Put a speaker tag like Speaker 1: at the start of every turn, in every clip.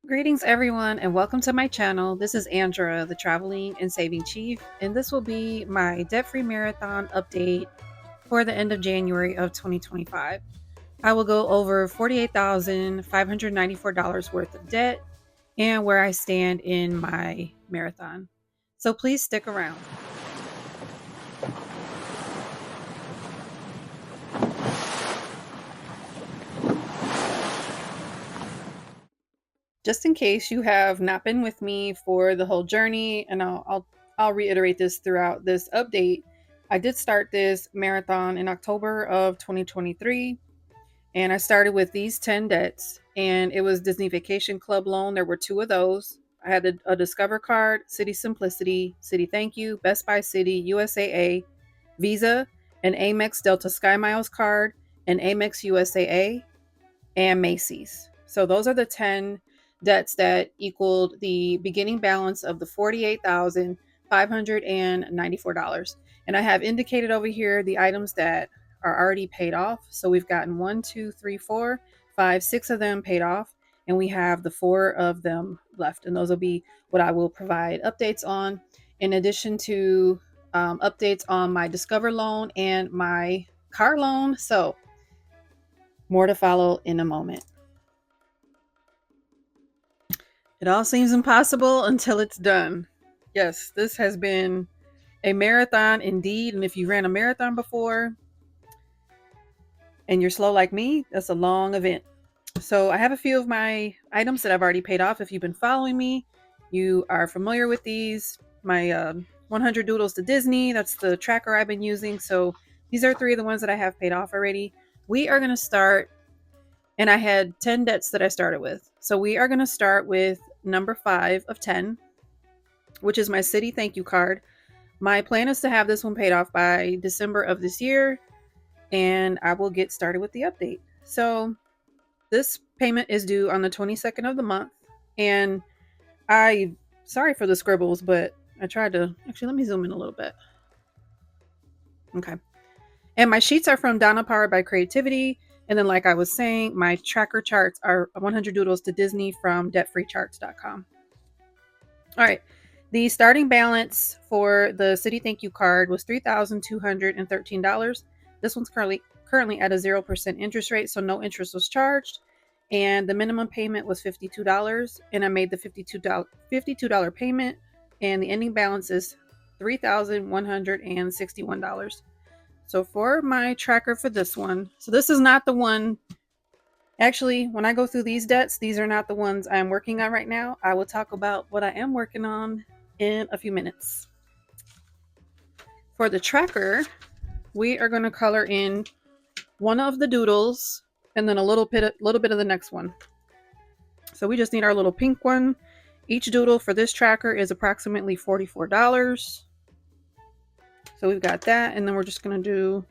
Speaker 1: Greetings everyone and welcome to my channel. This is Andra, the Traveling and Saving Chief, and this will be my debt-free marathon update for the end of January of 2025. I will go over $48,594 worth of debt and where I stand in my marathon. So please stick around. Just in case you have not been with me for the whole journey, and I'll reiterate this throughout this update. I did start this marathon in October of 2023, and I started with these 10 debts, and it was Disney Vacation Club loan. There were two of those. I had a Discover card, City Simplicity, City Thank You, Best Buy City, USAA, Visa, an Amex Delta Sky Miles card, an Amex USAA, and Macy's. So those are the 10 debts that equaled the beginning balance of the $48,594. And I have indicated over here the items that are already paid off. So we've gotten 1, 2, 3, 4, 5, 6 of them paid off, and we have the 4 of them left. And those will be what I will provide updates on, in addition to updates on my Discover loan and my car loan. So more to follow in a moment. It all seems impossible until it's done. Yes, this has been a marathon indeed. And if you ran a marathon before and you're slow like me, that's a long event. So I have a few of my items that I've already paid off. If you've been following me, you are familiar with these. My 100 Doodles to Disney, that's the tracker I've been using. So these are 3 of the ones that I have paid off already. We are going to start, and I had 10 debts that I started with. So we are going to start with number 5 of 10, which is my City Thank You card. My plan is to have this one paid off by December of this year, and I will get started with the update. So this payment is due on the 22nd of the month, and sorry for the scribbles, but I tried to, actually, let me zoom in a little bit. Okay. And my sheets are from Donna Powered by Creativity. And then, like I was saying, my tracker charts are 100 Doodles to Disney from debtfreecharts.com. All right. The starting balance for the City Thank You card was $3,213. This one's currently at a 0% interest rate, so no interest was charged. And the minimum payment was $52. And I made the $52 payment. And the ending balance is $3,161. So for my tracker for this one, so this is not the one, actually, when I go through these debts, these are not the ones I'm working on right now. I will talk about what I am working on in a few minutes. For the tracker, we are going to color in one of the doodles and then a little bit of the next one. So we just need our little pink one. Each doodle for this tracker is approximately $44. So we've got that, and then we're just going to do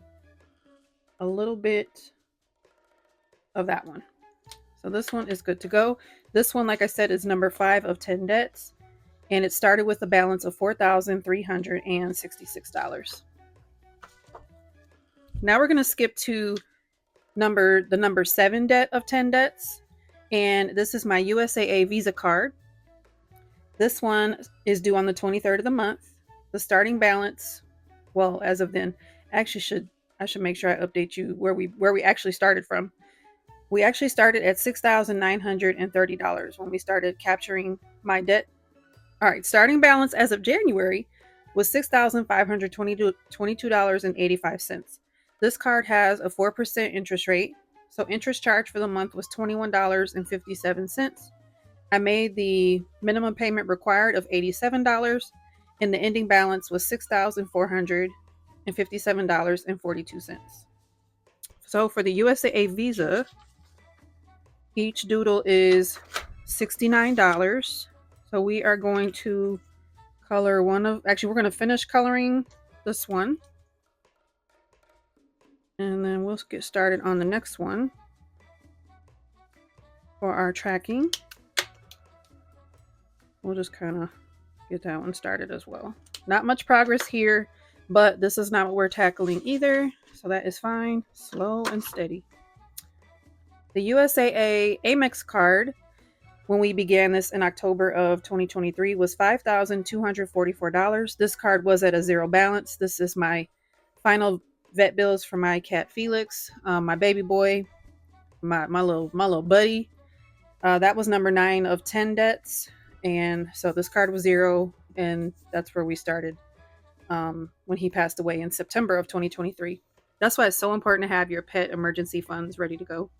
Speaker 1: a little bit of that one. So this one is good to go. This one, like I said, is number 5 of 10 debts, and it started with a balance of $4,366. Now we're going to skip to the number 7 debt of 10 debts, and this is my USAA Visa card. This one is due on the 23rd of the month. The starting balance, well, as of then, I should make sure I update you where we actually started from. We actually started at $6,930 when we started capturing my debt. All right, starting balance as of January was $6,522.85. This card has a 4% interest rate, so interest charge for the month was $21.57. I made the minimum payment required of $87, and the ending balance was $6,457.42. So for the USAA Visa, each doodle is $69. So we are going to color we're going to finish coloring this one. And then we'll get started on the next one for our tracking. We'll just kind of get that one started as well. Not much progress here, but this is not what we're tackling either, so that is fine. Slow and steady. The USAA Amex card, when we began this in October of 2023 was $5,244. This card was at a zero balance. This is my final vet bills for my cat Felix, my baby boy, my little buddy. That was number 9 of 10 debts, and so this card was zero, and that's where we started when he passed away in September of 2023. That's why it's so important to have your pet emergency funds ready to go.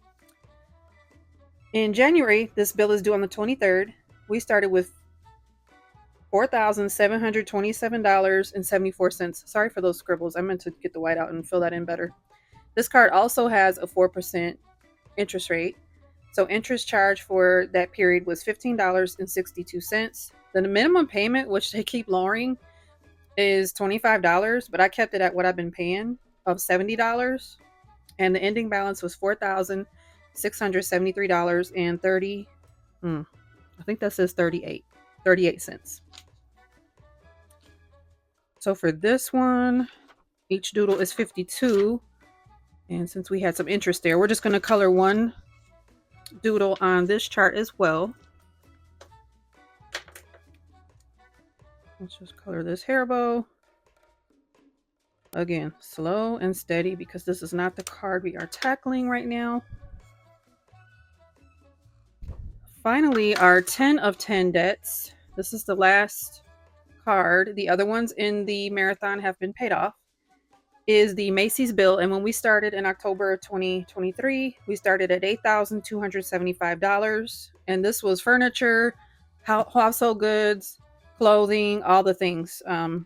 Speaker 1: In January, this bill is due on the 23rd. We started with $4,727.74. Sorry for those scribbles. I meant to get the white out and fill that in better. This card also has a 4% interest rate. So interest charge for that period was $15.62. The minimum payment, which they keep lowering, is $25, but I kept it at what I've been paying of $70. And the ending balance was $4,673.30. I think that says 38 cents. So for this one, each doodle is 52. And since we had some interest there, we're just going to color one doodle on this chart as well. Let's just color this hair bow. Again, slow and steady because this is not the card we are tackling right now. Finally, our 10 of 10 debts. This is the last card. The other ones in the marathon have been paid off. Is the Macy's bill. And when we started in October of 2023, we started at $8,275. And this was furniture, household goods, clothing, all the things from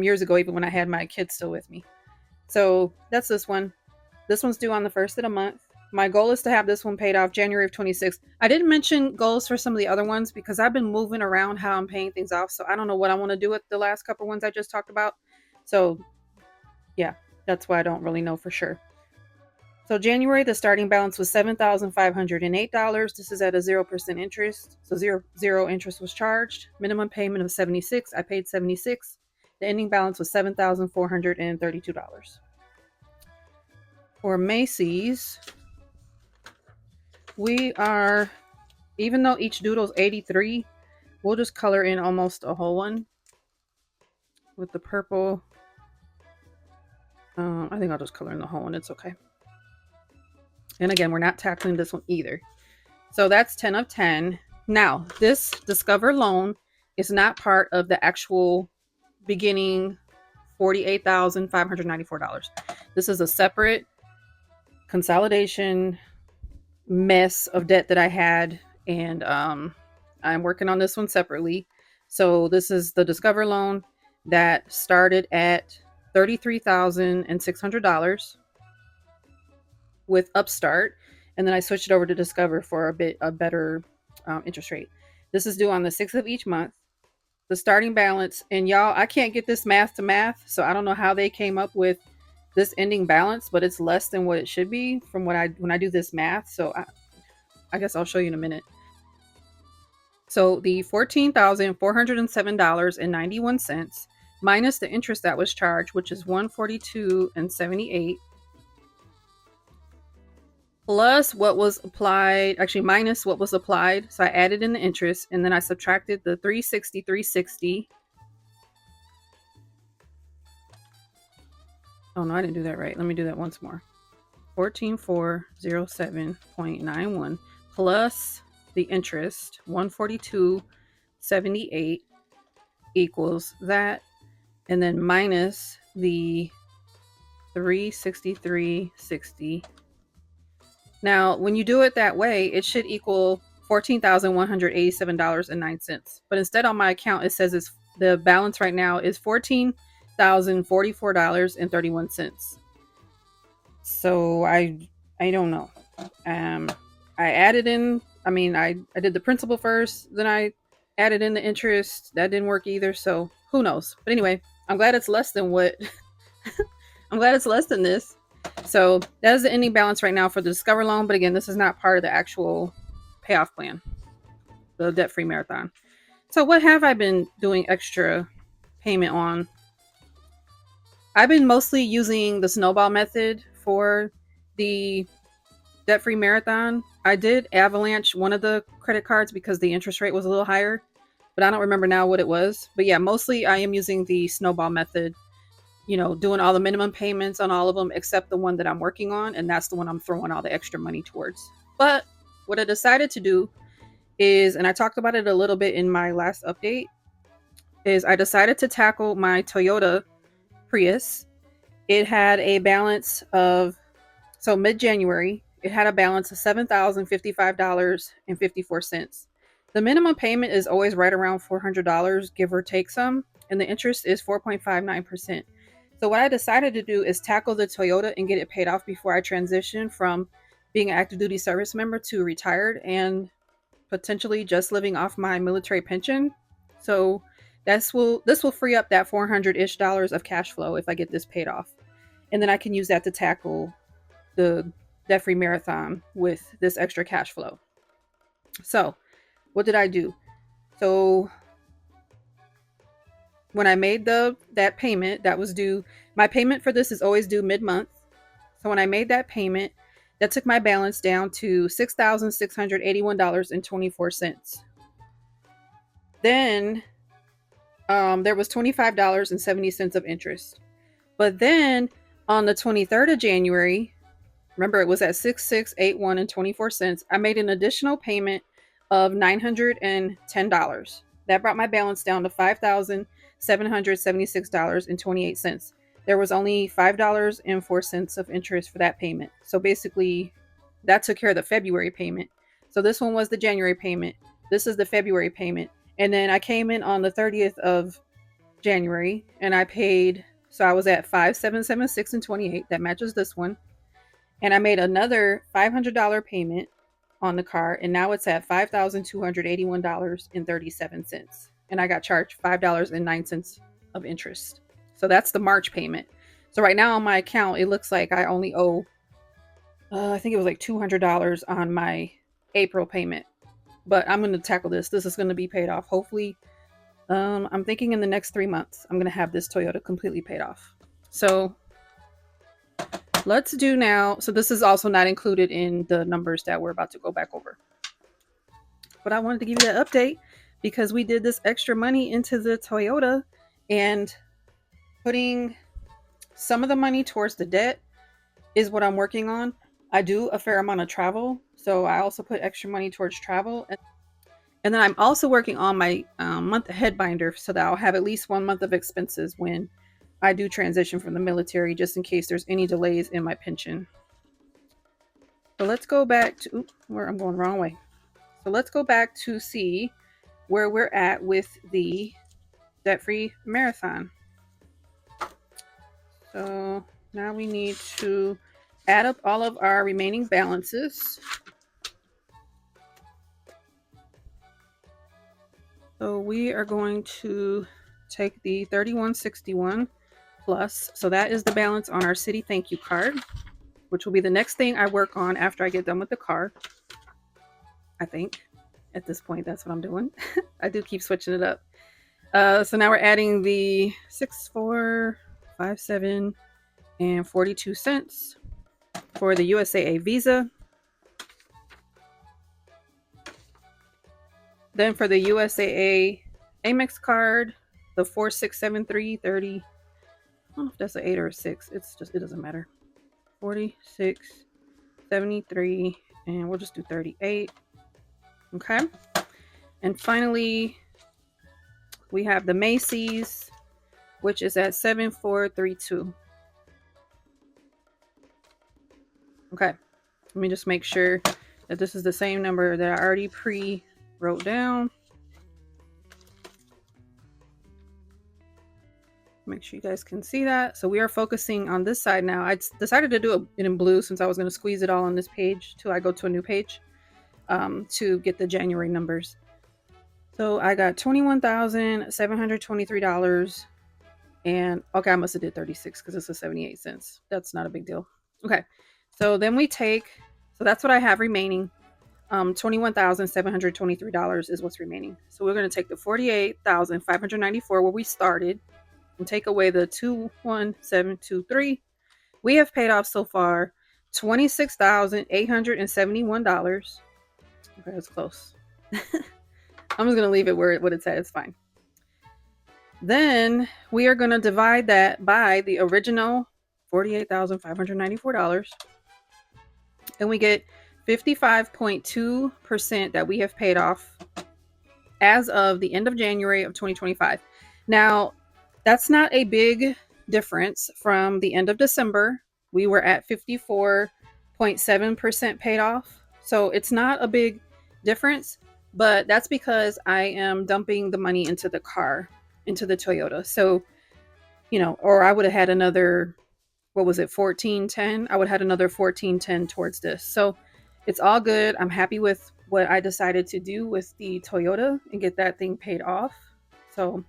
Speaker 1: years ago, even when I had my kids still with me. So that's this one. This one's due on the 1st of the month. My goal is to have this one paid off January of 26. I didn't mention goals for some of the other ones because I've been moving around how I'm paying things off. So I don't know what I want to do with the last couple ones I just talked about. So yeah, that's why I don't really know for sure. So January, the starting balance was $7,508. This is at a 0% interest. So zero interest was charged. Minimum payment of $76. I paid $76. The ending balance was $7,432. For Macy's, we are, even though each doodle is 83, we'll just color in almost a whole one with the purple. I think I'll just color in the whole one. It's okay. And again, we're not tackling this one either. So that's 10 of 10. Now, this Discover loan is not part of the actual beginning $48,594. This is a separate consolidation mess of debt that I had, and I'm working on this one separately. So this is the Discover loan that started at $33,600 with Upstart, and then I switched it over to Discover for a better interest rate. This is due on the 6th of each month. The starting balance, and y'all, I can't get this math to math, so I don't know how they came up with this ending balance, but it's less than what it should be from when I do this math. So I guess I'll show you in a minute. So the $14,407.91 minus the interest that was charged, which is $142.78, plus what was applied, actually minus what was applied. So I added in the interest, and then I subtracted the $360. Oh no, I didn't do that right. Let me do that once more. 14,407.91 plus the interest, 142.78, equals that, and then minus the 363.60. Now, when you do it that way, it should equal $14,187.09. But instead on my account, it says the balance right now is $14,044.31. So I don't know. I added in, I did the principal first, then I added in the interest. That didn't work either. So who knows? But anyway, I'm glad it's less than what, I'm glad it's less than this. So that is the ending balance right now for the Discover loan. But again, this is not part of the actual payoff plan, the debt-free marathon. So what have I been doing extra payment on? I've been mostly using the snowball method for the debt-free marathon, I did avalanche one of the credit cards because the interest rate was a little higher, but I don't remember now what it was. But yeah, mostly I am using the snowball method, doing all the minimum payments on all of them except the one that I'm working on, and that's the one I'm throwing all the extra money towards. But what I decided to do is, and I talked about it a little bit in my last update, is I decided to tackle my Toyota Prius. It had a balance of, so mid-January, it had a balance of $7,055.54. The minimum payment is always right around $400, give or take some, and the interest is 4.59%. So what I decided to do is tackle the Toyota and get it paid off before I transition from being an active duty service member to retired and potentially just living off my military pension. So this will free up that 400-ish dollars of cash flow if I get this paid off. And then I can use that to tackle the debt-free marathon with this extra cash flow. So what did I do? So when I made that payment that was due, my payment for this is always due mid-month. So when I made that payment, that took my balance down to $6,681.24. Then there was $25.70 of interest. But then on the 23rd of January, remember it was at $6,681.24. I made an additional payment of $910. That brought my balance down to $5,776.28. There was only $5.04 of interest for that payment. So basically, that took care of the February payment. So this one was the January payment. This is the February payment. And then I came in on the 30th of January and I paid, so I was at $5,776.28. That matches this one. And I made another $500 payment on the car, and now it's at $5,281.37. And I got charged $5.09 of interest. So that's the March payment. So right now on my account, it looks like I only owe, I think it was like $200 on my April payment. But I'm going to tackle this. This is going to be paid off. Hopefully, I'm thinking in the next 3 months, I'm going to have this Toyota completely paid off. So let's do now. So this is also not included in the numbers that we're about to go back over. But I wanted to give you that update because we did this extra money into the Toyota, and putting some of the money towards the debt is what I'm working on. I do a fair amount of travel, so I also put extra money towards travel. And then I'm also working on my month ahead binder so that I'll have at least 1 month of expenses when I do transition from the military, just in case there's any delays in my pension. So let's go back to, where I'm going the wrong way. So let's go back to see where we're at with the debt-free marathon. So now we need to add up all of our remaining balances. So we are going to take the $31.61 plus. So that is the balance on our city thank you card, which will be the next thing I work on after I get done with the car. I think at this point, that's what I'm doing. I do keep switching it up. So now we're adding the 6,457 and 42 cents for the USAA Visa. Then for the USAA Amex card, the 4673.30. I don't know if that's an 8 or a 6. It's just, it doesn't matter. 4673, and we'll just do 38. Okay. And finally, we have the Macy's, which is at 7432. Okay. Let me just make sure that this is the same number that I already wrote down. Make sure you guys can see that. So we are focusing on this side now. I decided to do it in blue since I was going to squeeze it all on this page till I go to a new page to get the January numbers. So I got $21,723, and okay, I must have did 36 because it's a 78 cents. That's not a big deal. Okay, so then we take, so that's what I have remaining. $21,723 is what's remaining. So we're going to take the $48,594 where we started and take away the 21723. We have paid off so far $26,871. Okay, that's close. I'm just gonna leave it where what it said. It's fine. Then we are gonna divide that by the original $48,594, and we get 55.2% that we have paid off as of the end of January of 2025. Now, that's not a big difference from the end of December. We were at 54.7% paid off. So it's not a big difference, but that's because I am dumping the money into the car, into the Toyota. So, or I would have had another, what was it, 1410? I would have had another 1410 towards this. So it's all good. I'm happy with what I decided to do with the Toyota and get that thing paid off. So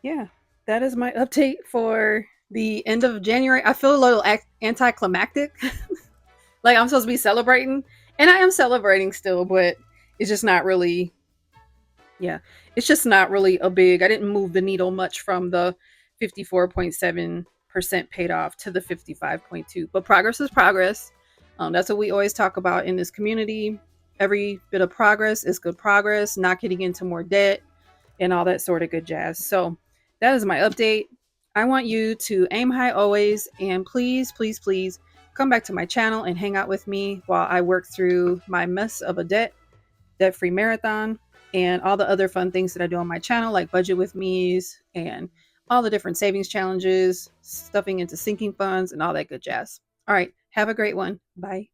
Speaker 1: yeah, that is my update for the end of January. I feel a little anticlimactic. Like I'm supposed to be celebrating, and I am celebrating still, but it's just not really, yeah, it's just not really a big, I didn't move the needle much from the 54.7% paid off to the 55.2, but progress is progress. That's what we always talk about in this community. Every bit of progress is good progress, not getting into more debt and all that sort of good jazz. So that is my update. I want you to aim high always, and please, please, please come back to my channel and hang out with me while I work through my mess of a debt-free marathon, and all the other fun things that I do on my channel, like budget with me's and all the different savings challenges, stuffing into sinking funds, and all that good jazz. All right, have a great one. Bye.